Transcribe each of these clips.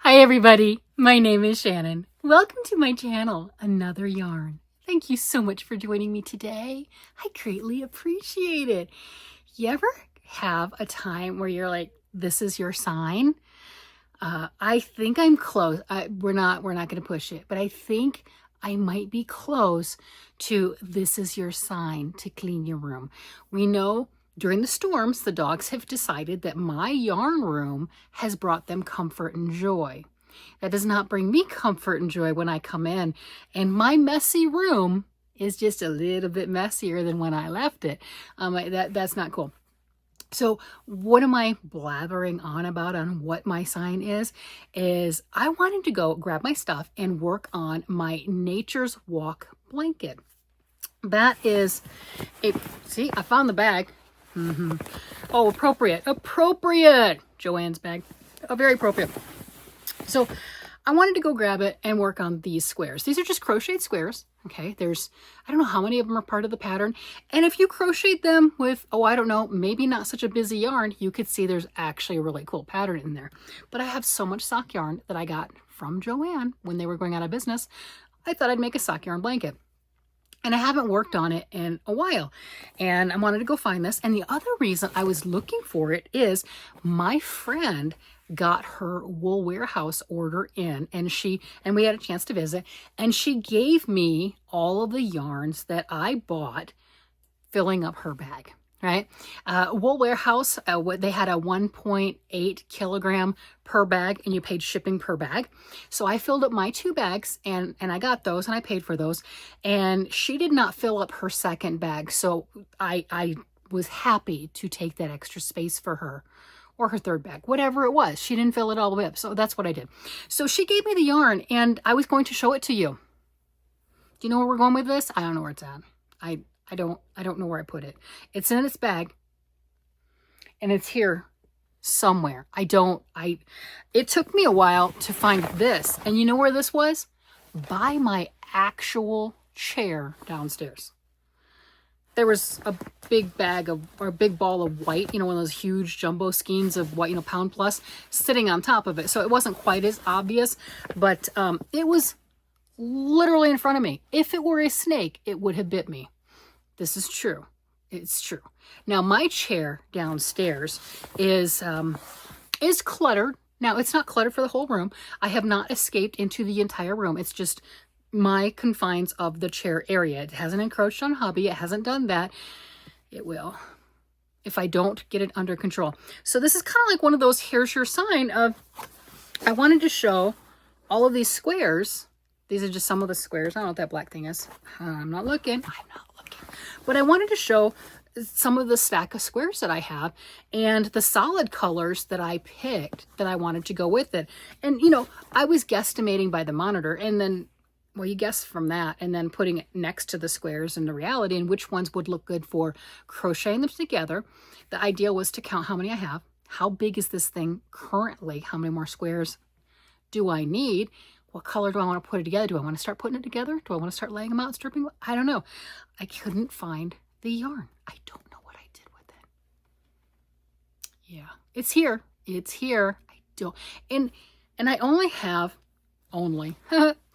Hi everybody, my name is Shannon. Welcome to my channel, Another Yarn. Thank you so much for joining me today. I greatly appreciate it. You ever have a time where you're like, this is your sign? I think I'm close. We're not going to push it, but I think I might be close to this is your sign to clean your room. We know during the storms, the dogs have decided that my yarn room has brought them comfort and joy. That does not bring me comfort and joy when I come in, and my messy room is just a little bit messier than when I left it. That's not cool. So what am I blathering on about on what my sign is I wanted to go grab my stuff and work on my Nature's Walk blanket. That is see, I found the bag. Oh, appropriate. Joanne's bag. Oh, very appropriate. So I wanted to go grab it and work on these squares. These are just crocheted squares. Okay, I don't know how many of them are part of the pattern. And if you crocheted them with, I don't know, maybe not such a busy yarn, you could see there's actually a really cool pattern in there. But I have so much sock yarn that I got from Joanne when they were going out of business. I thought I'd make a sock yarn blanket. And I haven't worked on it in a while. And I wanted to go find this. And the other reason I was looking for it is my friend got her wool warehouse order in, and we had a chance to visit, and she gave me all of the yarns that I bought filling up her bag. Right? Wool Warehouse, they had a 1.8 kilogram per bag, and you paid shipping per bag. So I filled up my 2 bags, and I got those, and I paid for those. And she did not fill up her second bag, so I was happy to take that extra space for her, or her third bag, whatever it was. She didn't fill it all the way up, so that's what I did. So she gave me the yarn, and I was going to show it to you. Do you know where we're going with this? I don't know where it's at. I don't know where I put it. It's in its bag, and it's here somewhere. It took me a while to find this. And you know where this was? By my actual chair downstairs. There was a big bag or a big ball of white, one of those huge jumbo skeins of white, pound plus, sitting on top of it. So it wasn't quite as obvious, but it was literally in front of me. If it were a snake, it would have bit me. This is true. It's true. Now, my chair downstairs is cluttered. Now, it's not cluttered for the whole room. I have not escaped into the entire room. It's just my confines of the chair area. It hasn't encroached on hubby. It hasn't done that. It will if I don't get it under control. So this is kind of like one of those Herschner sign of, I wanted to show all of these squares. These are just some of the squares. I don't know what that black thing is. I'm not looking. But I wanted to show some of the stack of squares that I have and the solid colors that I picked that I wanted to go with it. And, I was guesstimating by the monitor, and then, you guess from that, and then putting it next to the squares and the reality and which ones would look good for crocheting them together. The idea was to count how many I have. How big is this thing currently? How many more squares do I need? What color do I want to put it together? Do I want to start putting it together? Do I want to start laying them out, stripping? I don't know. I couldn't find the yarn. I don't know what I did with it. Yeah, it's here. It's here. I don't. And I only have,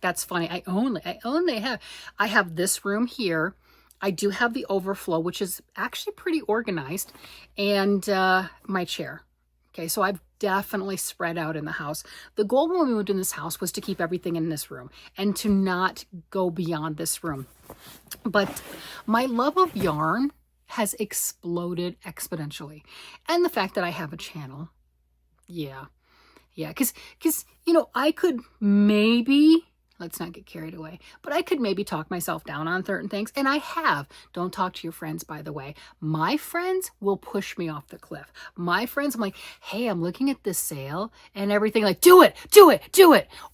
that's funny. I have this room here. I do have the overflow, which is actually pretty organized, and my chair. Okay, so I've definitely spread out in the house. The goal when we moved in this house was to keep everything in this room and to not go beyond this room. But my love of yarn has exploded exponentially. And the fact that I have a channel, yeah, because I could maybe, let's not get carried away, but I could maybe talk myself down on certain things. And I have. Don't talk to your friends, by the way. My friends will push me off the cliff. My friends, I'm like, hey, I'm looking at this sale and everything, like, do it.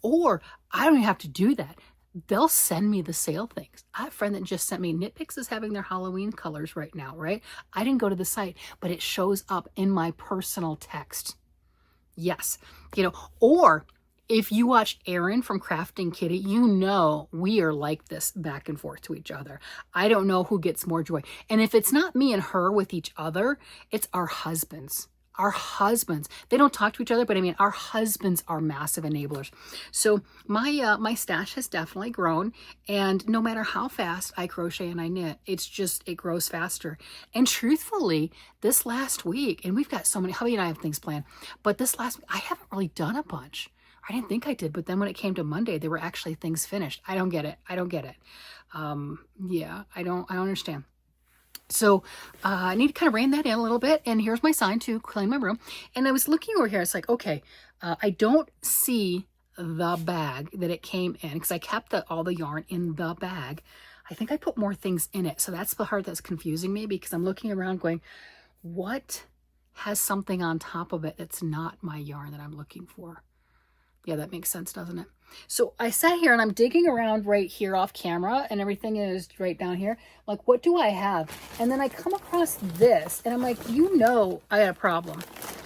Or I don't even have to do that. They'll send me the sale things. I have a friend that just sent me, Knitpicks is having their Halloween colors right now, right? I didn't go to the site, but it shows up in my personal text. Yes. Or if you watch Erin from Crafting Kitty, we are like this back and forth to each other. I don't know who gets more joy. And if it's not me and her with each other, it's our husbands. Our husbands, they don't talk to each other, but I mean, our husbands are massive enablers. So my stash has definitely grown, and no matter how fast I crochet and I knit, it grows faster. And truthfully, this last week, and we've got so many, Hubby and I have things planned, but this last week, I haven't really done a bunch. I didn't think I did, but then when it came to Monday, there were actually things finished. I don't get it. Yeah, I don't understand. So I need to kind of rein that in a little bit. And here's my sign to clean my room. And I was looking over here. It's like, okay, I don't see the bag that it came in because I kept all the yarn in the bag. I think I put more things in it. So that's the part that's confusing me, because I'm looking around going, what has something on top of it that's not my yarn that I'm looking for? Yeah, that makes sense, doesn't it? So I sat here and I'm digging around right here off camera, and everything is right down here. Like, what do I have? And then I come across this and I'm like, I had a problem.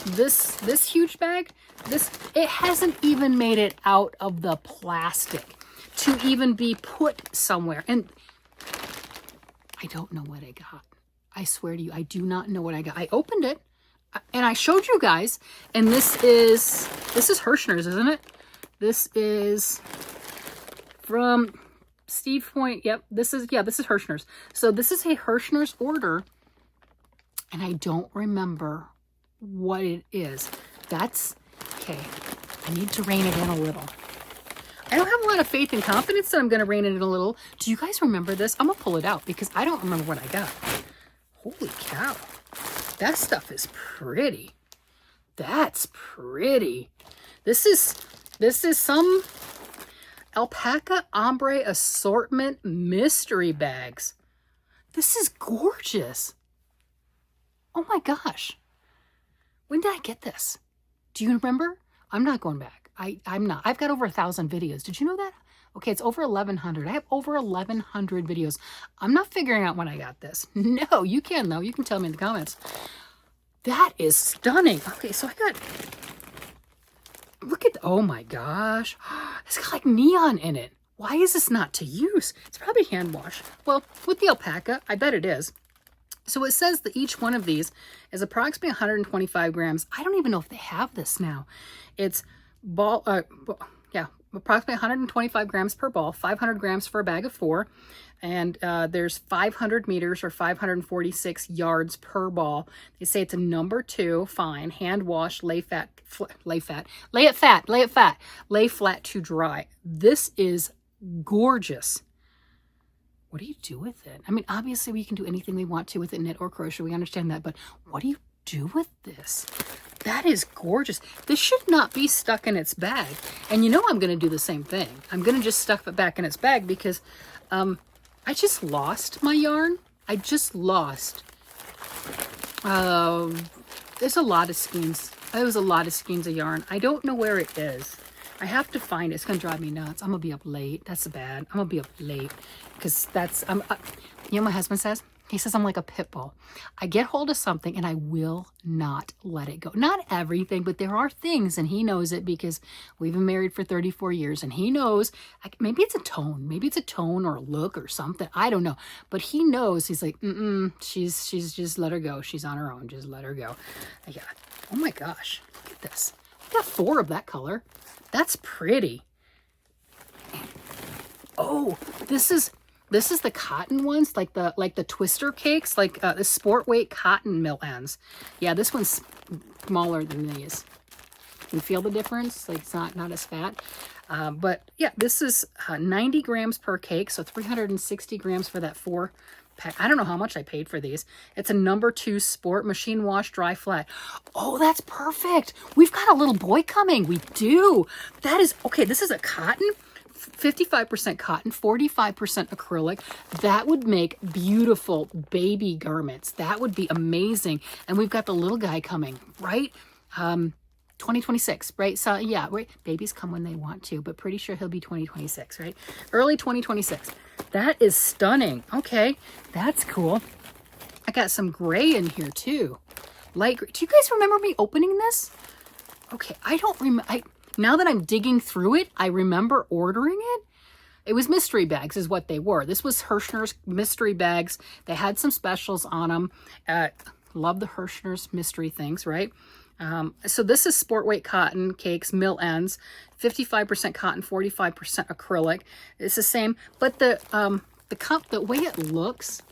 This huge bag, it hasn't even made it out of the plastic to even be put somewhere. And I don't know what I got. I swear to you, I do not know what I got. I opened it and I showed you guys, and this is Herschner's, isn't it? This is from Steve Point. Yep, this is Herschner's. So this is a Herschner's order, and I don't remember what it is. That's okay. I need to rein it in a little. I don't have a lot of faith and confidence that I'm going to rein it in a little. Do you guys remember this? I'm going to pull it out because I don't remember what I got. Holy cow. That stuff is pretty. That's pretty. This is some alpaca ombre assortment mystery bags. This is gorgeous. Oh my gosh. When did I get this? Do you remember? I'm not going back. I'm not. I've got over 1,000 videos. Did you know that? Okay, it's over 1,100. I have over 1,100 videos. I'm not figuring out when I got this. No, you can though. You can tell me in the comments. That is stunning. Okay, so I got, look at, oh my gosh. It's got like neon in it. Why is this not to use? It's probably hand wash. Well, with the alpaca, I bet it is. So it says that each one of these is approximately 125 grams. I don't even know if they have this now. It's approximately 125 grams per ball, 500 grams for a bag of 4. And there's 500 meters or 546 yards per ball. They say it's a number 2, fine, hand wash, lay flat, lay flat to dry. This is gorgeous. What do you do with it? I mean, obviously we can do anything we want to with it, knit or crochet. We understand that, but what do you do with this? That is gorgeous. This should not be stuck in its bag. And you know I'm going to do the same thing. I'm going to just stuff it back in its bag because I just lost my yarn. I just lost. There's a lot of skeins. There was a lot of skeins of yarn. I don't know where it is. I have to find it. It's going to drive me nuts. I'm going to be up late. That's bad. I'm going to be up late because that's, you know what my husband says? He says I'm like a pit bull. I get hold of something and I will not let it go. Not everything, but there are things, and he knows it because we've been married for 34 years, and he knows, maybe it's a tone. Maybe it's a tone or a look or something. I don't know. But he knows. He's like, she's just let her go. She's on her own. Just let her go. Yeah. Oh my gosh. Look at this. I got 4 of that color. That's pretty. Oh, this is the cotton ones, like the twister cakes, like the sport weight cotton mill ends. Yeah, this one's smaller than these. You can feel the difference. Like it's not as fat. But yeah, this is 90 grams per cake, so 360 grams for that 4 pack. I don't know how much I paid for these. It's a number 2 sport machine wash dry flat. Oh, that's perfect. We've got a little boy coming. We do. That is okay. This is a cotton. 55% cotton, 45% acrylic. That would make beautiful baby garments. That would be amazing. And we've got the little guy coming, right? 2026, right? So yeah, right. Babies come when they want to, but pretty sure he'll be 2026, right? Early 2026. That is stunning. Okay, that's cool. I got some gray in here too. Light gray. Do you guys remember me opening this? Okay, I don't remember. Now that I'm digging through it, I remember ordering it. It was mystery bags is what they were. This was Herschner's mystery bags. They had some specials on them. Love the Herschner's mystery things, right? So this is sport weight cotton cakes, mill ends, 55% cotton, 45% acrylic. It's the same, but the cup, the way it looks,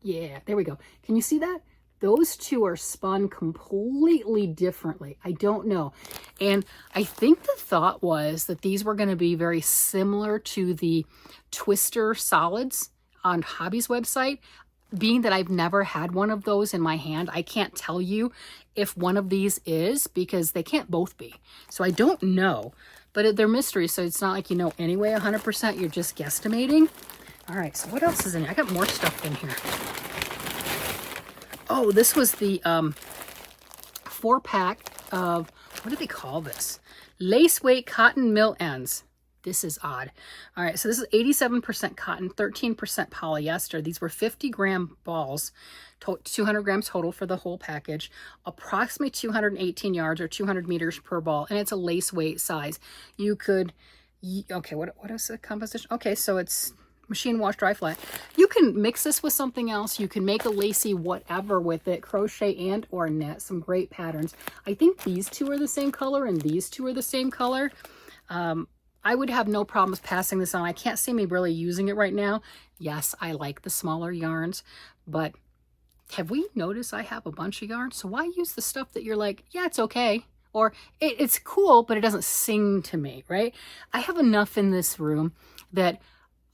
yeah, there we go. Can you see that? Those two are spun completely differently. I don't know. And I think the thought was that these were going to be very similar to the Twister solids on Hobby's website. Being that I've never had one of those in my hand, I can't tell you if one of these is, because they can't both be. So I don't know, but they're mysteries. So it's not like you know anyway 100%, you're just guesstimating. All right, so what else is in here? I got more stuff in here. Oh, this was the 4-pack of, what do they call this? Lace weight cotton mill ends. This is odd. All right, so this is 87% cotton, 13% polyester. These were 50-gram balls, 200 grams total for the whole package, approximately 218 yards or 200 meters per ball, and it's a lace weight size. You could, okay, what is the composition? Okay, so it's machine wash, dry, flat. You can mix this with something else. You can make a lacy whatever with it, crochet and or knit. Some great patterns. I think these two are the same color and these two are the same color. I would have no problems passing this on. I can't see me really using it right now. Yes, I like the smaller yarns, but have we noticed I have a bunch of yarns? So why use the stuff that you're like, yeah, it's okay. Or it's cool, but it doesn't sing to me, right? I have enough in this room that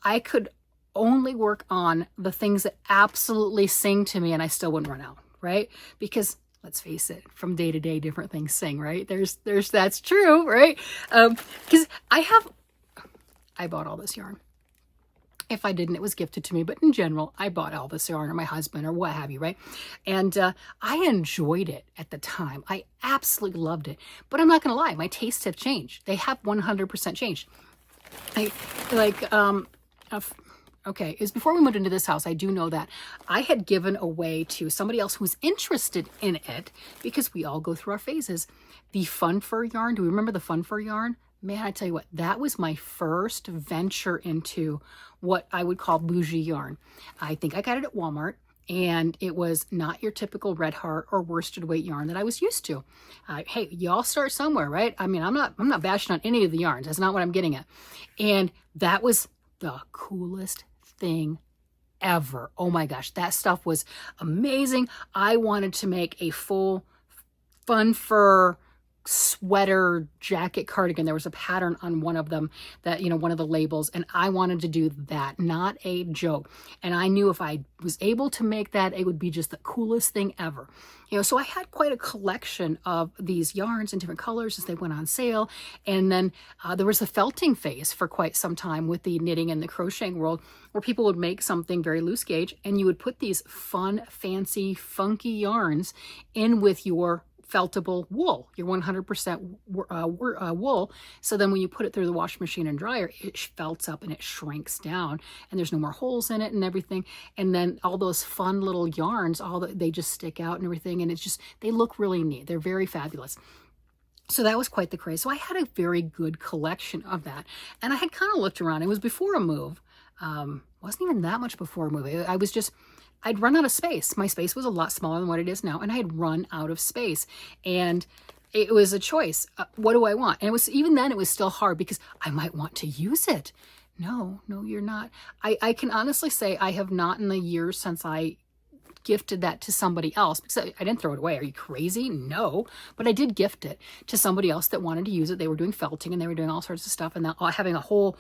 I could only work on the things that absolutely sing to me and I still wouldn't run out, right? Because let's face it, from day to day, different things sing, right? That's true, right? Because I bought all this yarn. If I didn't, it was gifted to me, but in general, I bought all this yarn, or my husband, or what have you, right? And I enjoyed it at the time. I absolutely loved it. But I'm not going to lie, my tastes have changed. They have 100% changed. Okay, it was before we moved into this house. I do know that I had given away to somebody else who's interested in it, because we all go through our phases, the fun fur yarn. Do we remember the fun fur yarn? Man, I tell you what, that was my first venture into what I would call bougie yarn. I think I got it at Walmart, and it was not your typical red heart or worsted weight yarn that I was used to. Hey, y'all start somewhere, right? I mean, I'm not bashing on any of the yarns. That's not what I'm getting at. And that was the coolest thing ever. Oh my gosh, that stuff was amazing. I wanted to make a full fun fur sweater jacket cardigan. There was a pattern on one of them that, you know, one of the labels, and I wanted to do that. Not a joke. And I knew if I was able to make that, it would be just the coolest thing ever. You know, so I had quite a collection of these yarns in different colors as they went on sale. And then there was a felting phase for quite some time with the knitting and the crocheting world, where people would make something very loose gauge, and you would put these fun, fancy, funky yarns in with your feltable wool, your 100% wool. So then when you put it through the washing machine and dryer, it felts up and it shrinks down, and there's no more holes in it and everything. And then all those fun little yarns, they just stick out and everything. And it's just, they look really neat. They're very fabulous. So that was quite the craze. So I had a very good collection of that. And I had kind of looked around. It was before a move. Wasn't even that much before a move. I'd run out of space. My space was a lot smaller than what it is now, and I had run out of space. And it was a choice. What do I want? And it was, even then, it was still hard because I might want to use it. No, you're not. I can honestly say I have not, in the years since I gifted that to somebody else, because I didn't throw it away. Are you crazy? No. But I did gift it to somebody else that wanted to use it. They were doing felting and they were doing all sorts of stuff, and having a whole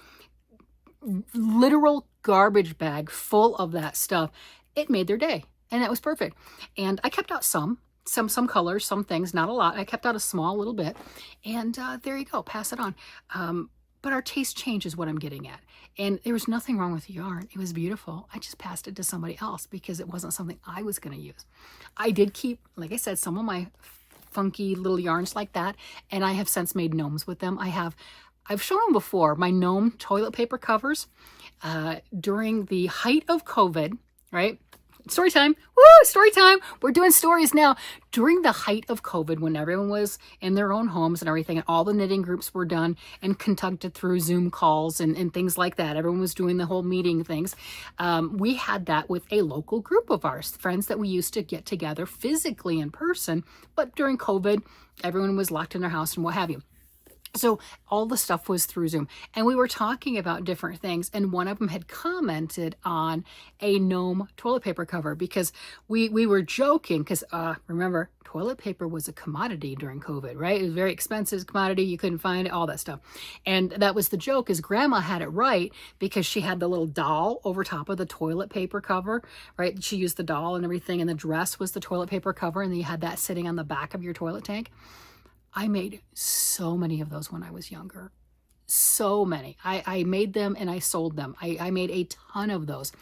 literal garbage bag full of that stuff, it made their day, and that was perfect. And I kept out some colors, some things, not a lot. I kept out a small little bit, and there you go, pass it on. But our taste change is what I'm getting at. And there was nothing wrong with the yarn. It was beautiful. I just passed it to somebody else because it wasn't something I was going to use. I did keep, like I said, some of my funky little yarns like that, and I have since made gnomes with them. I've shown them before, my gnome toilet paper covers during the height of COVID, right? story time. Woo, story time. We're doing stories now. During the height of COVID, when everyone was in their own homes and everything, and all the knitting groups were done and conducted through Zoom calls and things like that, everyone was doing the whole meeting things. We had that with a local group of ours, friends that we used to get together physically in person, but during COVID, everyone was locked in their house and what have you. So all the stuff was through Zoom, and we were talking about different things, and one of them had commented on a gnome toilet paper cover because we were joking because remember, toilet paper was a commodity during COVID, right? It was a very expensive commodity. You couldn't find it, all that stuff. And that was the joke, is grandma had it right because she had the little doll over top of the toilet paper cover, right? She used the doll and everything, and the dress was the toilet paper cover, and then you had that sitting on the back of your toilet tank. I made so many of those when I was younger. So many. I made them and I sold them. I made a ton of those.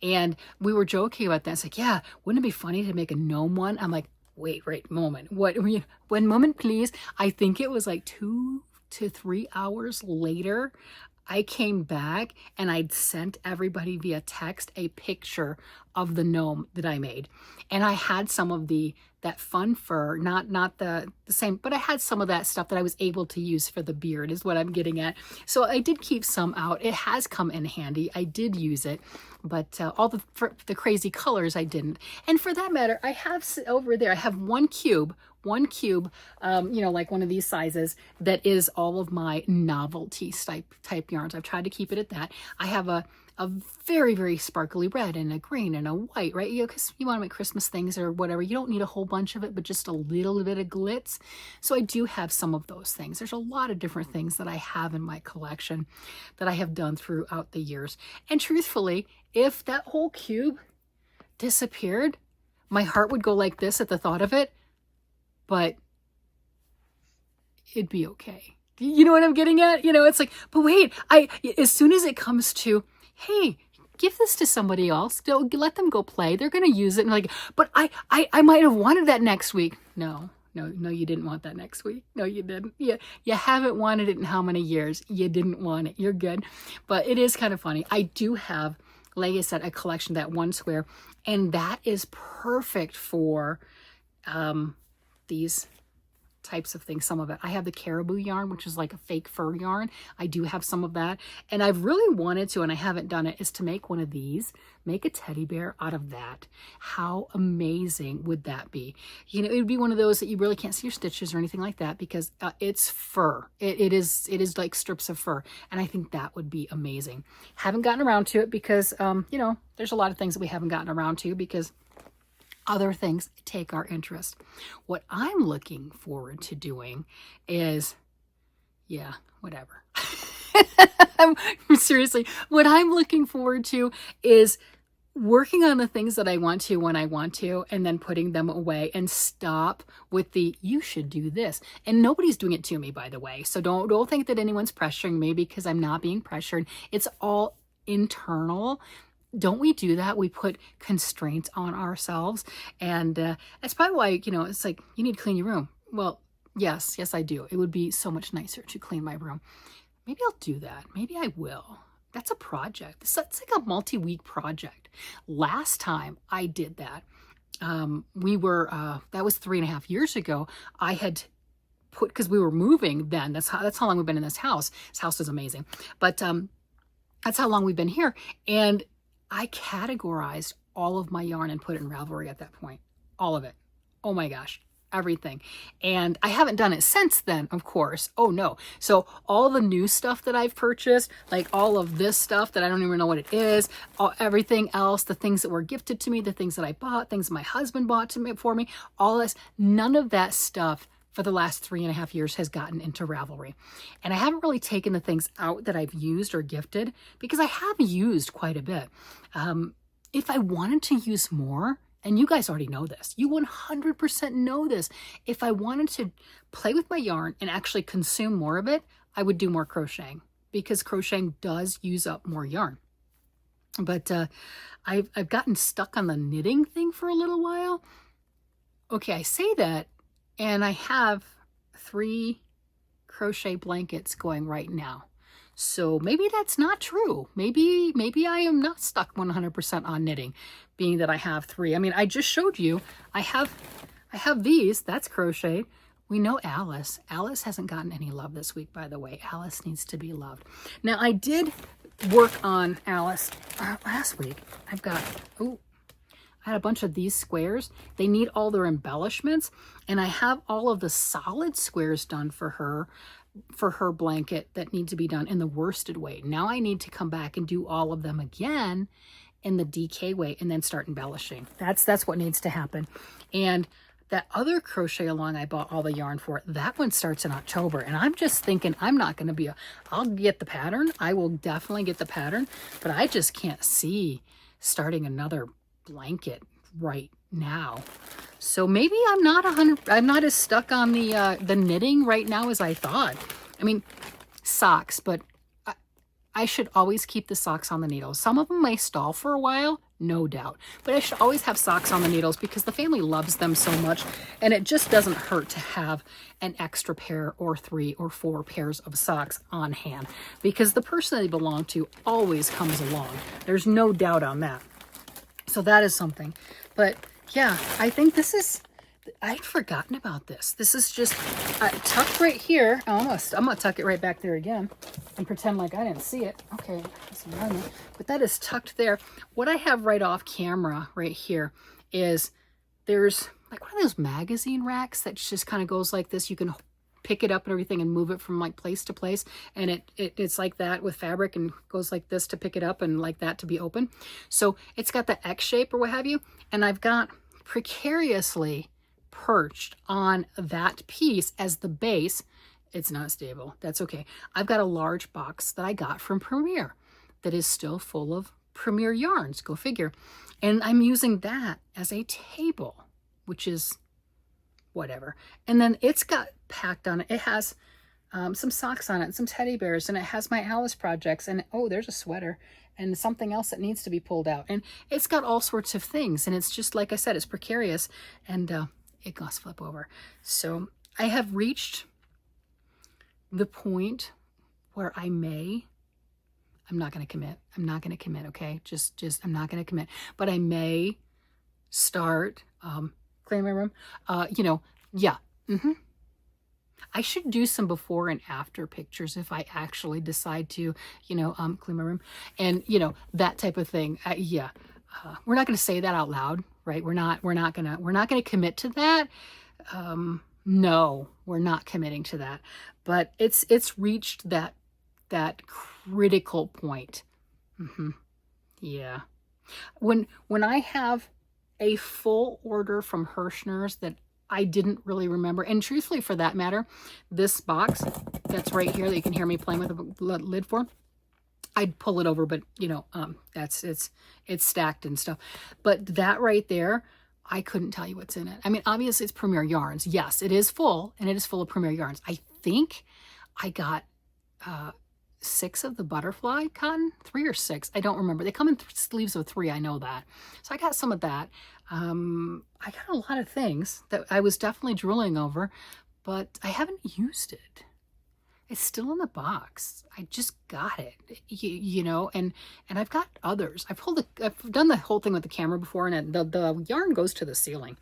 And we were joking about that. It's like, yeah, wouldn't it be funny to make a gnome one? I'm like, wait, moment. One moment, please. I think it was like 2 to 3 hours later, I came back and I'd sent everybody via text a picture of the gnome that I made. And I had some of that fun fur, not the same, but I had some of that stuff that I was able to use for the beard is what I'm getting at. So I did keep some out. It has come in handy. I did use it, but all the crazy colors I didn't. And for that matter, I have over there, I have one cube, like one of these sizes that is all of my novelty type yarns. I've tried to keep it at that. I have a very, very sparkly red and a green and a white, right? Because you want to make Christmas things or whatever. You don't need a whole bunch of it, but just a little bit of glitz. So I do have some of those things. There's a lot of different things that I have in my collection that I have done throughout the years. And truthfully, if that whole cube disappeared, my heart would go like this at the thought of it, but it'd be okay. You know what I'm getting at? It's like, but wait, as soon as it comes to, hey, give this to somebody else. Let them go play. They're going to use it. And like, but I might have wanted that next week. No, you didn't want that next week. No, you didn't. You haven't wanted it in how many years? You didn't want it. You're good. But it is kind of funny. I do have, like I said, a collection, that one square, and that is perfect for these types of things. Some of it. I have the caribou yarn, which is like a fake fur yarn. I do have some of that. And I've really wanted to, and I haven't done it, is to make one of these, make a teddy bear out of that. How amazing would that be? It would be one of those that you really can't see your stitches or anything like that because it's fur. It is like strips of fur. And I think that would be amazing. Haven't gotten around to it because, there's a lot of things that we haven't gotten around to because other things take our interest. What I'm looking forward to doing is, whatever. Seriously, what I'm looking forward to is working on the things that I want to when I want to, and then putting them away and stop with the, you should do this. And nobody's doing it to me, by the way. So don't think that anyone's pressuring me because I'm not being pressured. It's all internal. Don't we do that? We put constraints on ourselves. And that's probably why, it's like, you need to clean your room. Well, yes, I do. It would be so much nicer to clean my room. Maybe I'll do that. Maybe I will. That's a project. It's like a multi-week project. Last time I did that, that was 3.5 years ago. I had put, because we were moving then. That's how long we've been in this house. This house is amazing. But that's how long we've been here. And I categorized all of my yarn and put it in Ravelry at that point. All of it. Oh my gosh. Everything. And I haven't done it since then, of course. Oh no. So all the new stuff that I've purchased, like all of this stuff that I don't even know what it is, everything else, the things that were gifted to me, the things that I bought, things my husband bought for me, all this, none of that stuff for the last 3.5 years has gotten into Ravelry. And I haven't really taken the things out that I've used or gifted because I have used quite a bit. If I wanted to use more, and you guys already know this, you 100% know this, if I wanted to play with my yarn and actually consume more of it, I would do more crocheting because crocheting does use up more yarn. But I've gotten stuck on the knitting thing for a little while. Okay, I say that, and I have 3 crochet blankets going right now. So maybe that's not true. Maybe I am not stuck 100% on knitting, being that I have 3. I mean, I just showed you, I have these, that's crocheted. We know Alice. Alice hasn't gotten any love this week, by the way. Alice needs to be loved. Now, I did work on Alice last week. I've got, I had a bunch of these squares. They need all their embellishments, and I have all of the solid squares done for her blanket that need to be done in the worsted weight. Now I need to come back and do all of them again in the DK weight and then start embellishing. That's what needs to happen. And that other crochet along I bought all the yarn for, that one starts in October. And I'm just thinking I'm not going to be, I'll get the pattern. I will definitely get the pattern, but I just can't see starting another blanket right now. So maybe I'm not as stuck on the knitting right now as I thought. I mean, socks, but I should always keep the socks on the needles. Some of them may stall for a while, no doubt, but I should always have socks on the needles because the family loves them so much, and it just doesn't hurt to have an extra pair or 3 or 4 pairs of socks on hand because the person they belong to always comes along. There's no doubt on that. So that is something. But yeah, I think this is, I'd forgotten about this. This is just tucked right here. I'm gonna tuck it right back there again and pretend like I didn't see it. Okay, but that is tucked there. What I have right off camera right here is there's like one of those magazine racks that just kind of goes like this. You can pick it up and everything and move it from like place to place, and it's like that with fabric and goes like this to pick it up and like that to be open. So it's got the X shape or what have you, and I've got precariously perched on that piece as the base. It's not stable. That's okay. I've got a large box that I got from Premier that is still full of Premier yarns. Go figure. And I'm using that as a table, which is whatever. And then it's got packed on it. It has some socks on it, some teddy bears, and it has my Alice projects. And oh, there's a sweater and something else that needs to be pulled out. And it's got all sorts of things. And it's just, like I said, it's precarious. And it goes flip over. So I have reached the point where I'm not going to commit. I'm not going to commit. Okay. Just, I'm not going to commit, but I may start, clean my room. Yeah. I should do some before and after pictures if I actually decide to, clean my room and, that type of thing. Yeah. We're not going to say that out loud, right? We're not going to commit to that. No, we're not committing to that, but it's reached that critical point. Yeah. When I have a full order from Herschner's that I didn't really remember, and truthfully, for that matter, this box that's right here that you can hear me playing with the lid for, I'd pull it over, but it's stacked and stuff. But that right there, I couldn't tell you what's in it. I mean, obviously it's Premier yarns. Yes, it is full, and it is full of Premier yarns. I think I got 6 of the butterfly cotton, 3 or 6. I don't remember. They come in sleeves of 3. I know that. So I got some of that. I got a lot of things that I was definitely drooling over, but I haven't used it. It's still in the box. I just got it, and I've got others. I've done the whole thing with the camera before, and the yarn goes to the ceiling,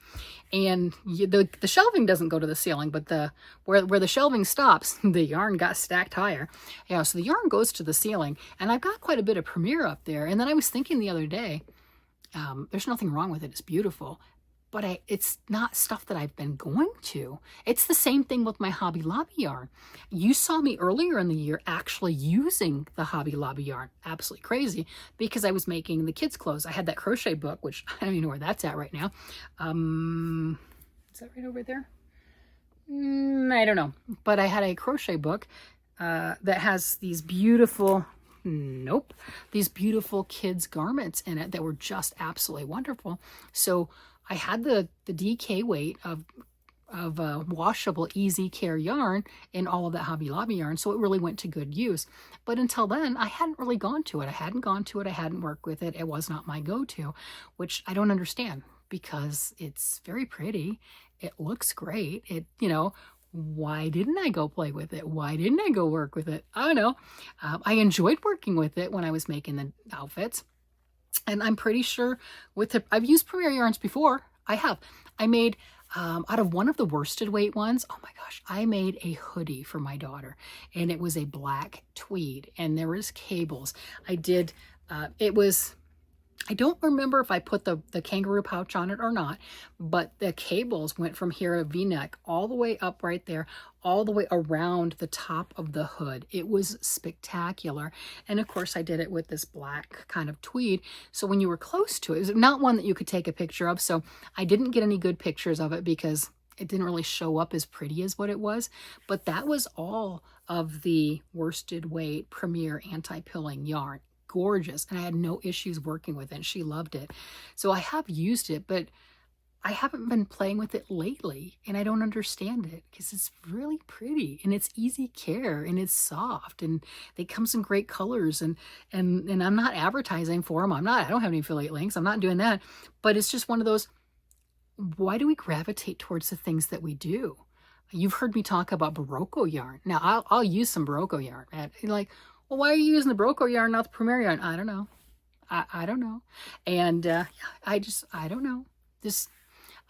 and the shelving doesn't go to the ceiling, but where the shelving stops, the yarn got stacked higher. Yeah, so the yarn goes to the ceiling, and I've got quite a bit of Premier up there. And then I was thinking the other day, there's nothing wrong with it. It's beautiful. But it's not stuff that I've been going to. It's the same thing with my Hobby Lobby yarn. You saw me earlier in the year actually using the Hobby Lobby yarn. Absolutely crazy, because I was making the kids' clothes. I had that crochet book, which I don't even know where that's at right now. Is that right over there? I don't know. But I had a crochet book that has these beautiful... these beautiful kids garments in it that were just absolutely wonderful. So I had the DK weight of washable easy care yarn in all of that Hobby Lobby yarn, so it really went to good use. But until then, I hadn't really gone to it. I hadn't worked with it. It was not my go-to, which I don't understand, because it's very pretty. It looks great. Why didn't I go play with it? Why didn't I go work with it? I don't know. I enjoyed working with it when I was making the outfits. And I'm pretty sure I've used Premier yarns before. I have. I made, out of one of the worsted weight ones, oh my gosh, I made a hoodie for my daughter. And it was a black tweed. And there was cables. I did, I don't remember if I put the kangaroo pouch on it or not, but the cables went from here, a V-neck, all the way up right there, all the way around the top of the hood. It was spectacular. And of course I did it with this black kind of tweed. So when you were close to it, it was not one that you could take a picture of. So I didn't get any good pictures of it because it didn't really show up as pretty as what it was. But that was all of the worsted weight Premier anti-pilling yarn. Gorgeous, and I had no issues working with it, and she loved it. So I have used it, but I haven't been playing with it lately, and I don't understand it because it's really pretty and it's easy care and it's soft and they come in great colors, and I'm not advertising for them. I don't have any affiliate links. I'm not doing that, but it's just one of those, why do we gravitate towards the things that we do? You've heard me talk about Barocco yarn. Now I'll use some Barocco yarn, and you're like, well, why are you using the Barocco yarn, not the Premier yarn? I don't know. I don't know. And I don't know.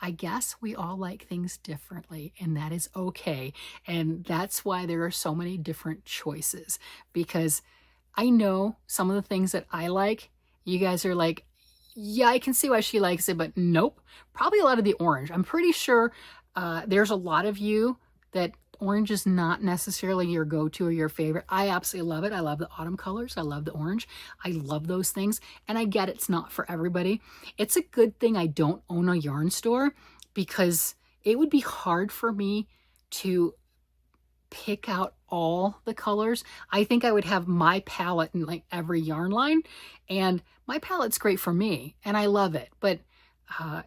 I guess we all like things differently, and that is okay. And that's why there are so many different choices, because I know some of the things that I like, you guys are like, yeah, I can see why she likes it, but nope. Probably a lot of the orange. I'm pretty sure there's a lot of you that orange is not necessarily your go-to or your favorite. I absolutely love it. I love the autumn colors. I love the orange. I love those things. And I get it's not for everybody. It's a good thing I don't own a yarn store, because it would be hard for me to pick out all the colors. I think I would have my palette in like every yarn line, and my palette's great for me and I love it, but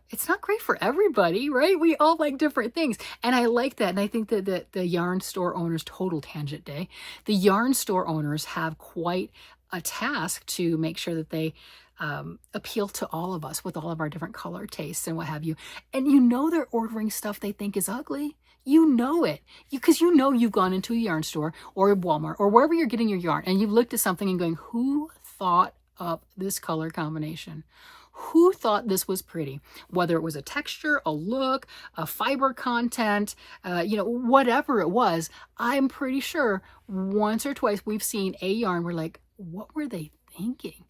it's not great for everybody, right? We all like different things. And I like that. And I think that the yarn store owners, total tangent day, the yarn store owners have quite a task to make sure that they appeal to all of us with all of our different color tastes and what have you. And you know they're ordering stuff they think is ugly. You know it, because you know you've gone into a yarn store or a Walmart or wherever you're getting your yarn, and you've looked at something and going, who thought up this color combination? Who thought this was pretty? Whether it was a texture, a look, a fiber content, whatever it was, I'm pretty sure once or twice we've seen a yarn, we're like, what were they thinking?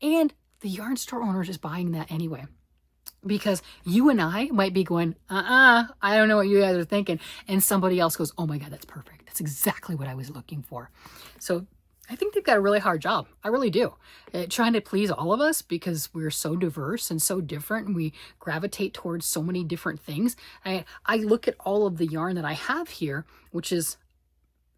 And the yarn store owners is buying that anyway. Because you and I might be going, I don't know what you guys are thinking. And somebody else goes, oh my God, that's perfect. That's exactly what I was looking for. So I think they've got a really hard job. I really do. Trying to please all of us, because we're so diverse and so different, and we gravitate towards so many different things. I look at all of the yarn that I have here, which is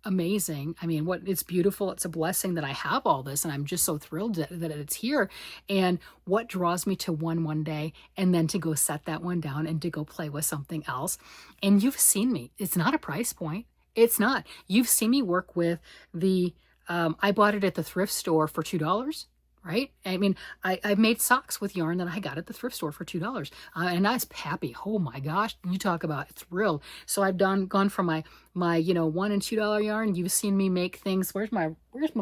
amazing. I mean, it's beautiful. It's a blessing that I have all this, and I'm just so thrilled that it's here. And what draws me to one day, and then to go set that one down and to go play with something else. And you've seen me. It's not a price point. It's not. You've seen me work with the I bought it at the thrift store for $2, right? I mean, I've made socks with yarn that I got at the thrift store for $2. And I was happy. Oh my gosh, you talk about thrilled. So I've gone from my $1 and $2 yarn. You've seen me make things. Where's my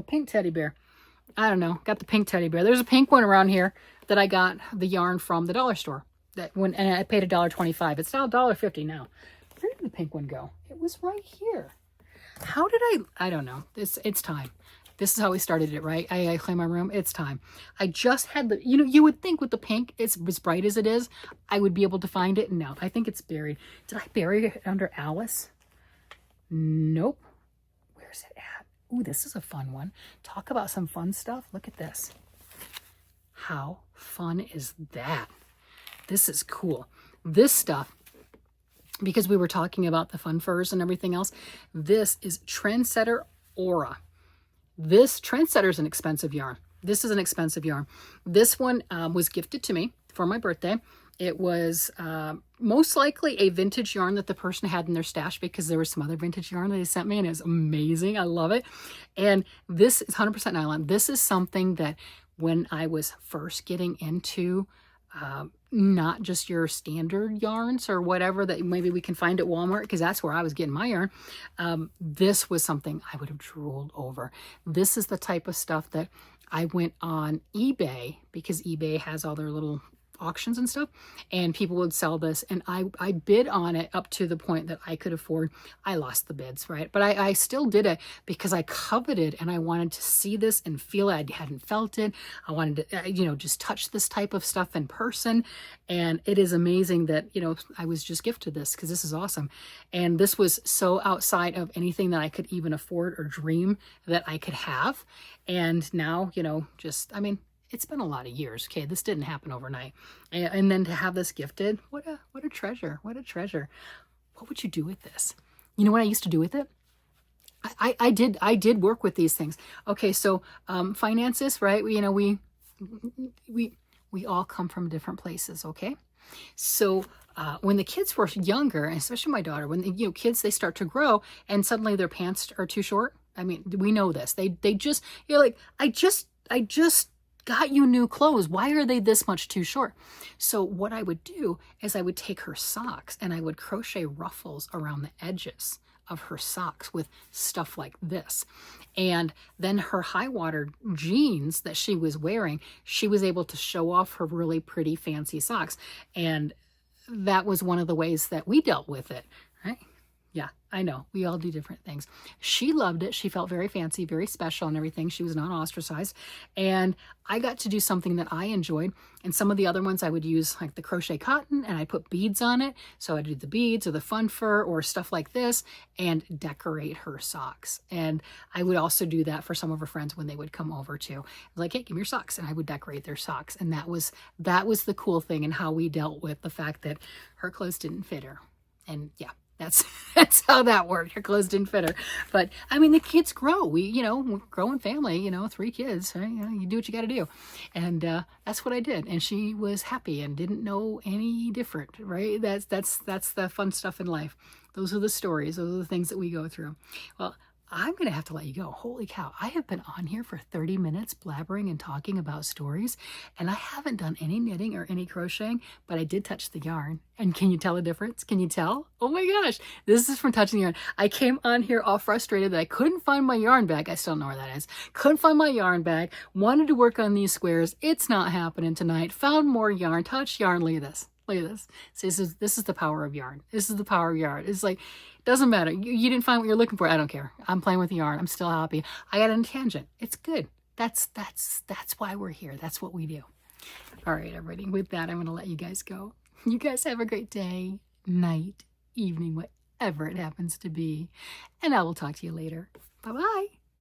pink teddy bear? I don't know. Got the pink teddy bear. There's a pink one around here that I got the yarn from the dollar store. And I paid $1.25. It's now $1.50 now. Where did the pink one go? It was right here. How did I don't know. It's time. This is how we started it, right? I clean my room. It's time. I just had you would think with the pink, it's as bright as it is, I would be able to find it. No, I think it's buried. Did I bury it under Alice? Nope. Where's it at? Ooh, this is a fun one. Talk about some fun stuff. Look at this. How fun is that? This is cool. This stuff, because we were talking about the fun furs and everything else, this is Trendsetter Aura. This Trendsetter is an expensive yarn. This is an expensive yarn. This one was gifted to me for my birthday. It was most likely a vintage yarn that the person had in their stash, because there was some other vintage yarn that they sent me, and it was amazing. I love it. And this is 100% nylon. This is something that when I was first getting into not just your standard yarns or whatever that maybe we can find at Walmart, because that's where I was getting my yarn. This was something I would have drooled over. This is the type of stuff that I went on eBay, because eBay has all their little auctions and stuff, and people would sell this, and I bid on it up to the point that I could afford. I lost the bids, right? But I still did it because I coveted and I wanted to see this and feel it. I hadn't felt it. I wanted to, just touch this type of stuff in person. And it is amazing that, I was just gifted this, because this is awesome. And this was so outside of anything that I could even afford or dream that I could have. And now, it's been a lot of years. Okay, this didn't happen overnight. And then to have this gifted, what a treasure. What a treasure. What would you do with this? You know what I used to do with it? I did work with these things. Okay, so finances, right? We all come from different places, okay? So when the kids were younger, and especially my daughter, when kids, they start to grow and suddenly their pants are too short. I mean, we know this. They just, you're like, I just got you new clothes. Why are they this much too short? So what I would do is I would take her socks and I would crochet ruffles around the edges of her socks with stuff like this. And then her high water jeans that she was wearing, she was able to show off her really pretty fancy socks. And that was one of the ways that we dealt with it, right? Yeah, I know. We all do different things. She loved it. She felt very fancy, very special and everything. She was not ostracized. And I got to do something that I enjoyed. And some of the other ones I would use like the crochet cotton, and I put beads on it. So I'd do the beads or the fun fur or stuff like this and decorate her socks. And I would also do that for some of her friends when they would come over too. Like, hey, give me your socks. And I would decorate their socks. And that was the cool thing, and how we dealt with the fact that her clothes didn't fit her. And yeah. That's how that worked. Her clothes didn't fit her. But I mean, the kids grow. We growing family, 3 kids, right? You do what you got to do. And that's what I did. And she was happy and didn't know any different, right? That's the fun stuff in life. Those are the stories. Those are the things that we go through. Well, I'm going to have to let you go. Holy cow. I have been on here for 30 minutes blabbering and talking about stories, and I haven't done any knitting or any crocheting, but I did touch the yarn. And can you tell the difference? Can you tell? Oh my gosh. This is from touching the yarn. I came on here all frustrated that I couldn't find my yarn bag. I still don't know where that is. Couldn't find my yarn bag. Wanted to work on these squares. It's not happening tonight. Found more yarn. Touch yarn. Look at this. Look at this. See, this is the power of yarn. This is the power of yarn. It's like, doesn't matter. You didn't find what you're looking for. I don't care. I'm playing with the yarn. I'm still happy. I got a tangent. It's good. That's why we're here. That's what we do. All right, everybody. With that, I'm going to let you guys go. You guys have a great day, night, evening, whatever it happens to be. And I will talk to you later. Bye-bye.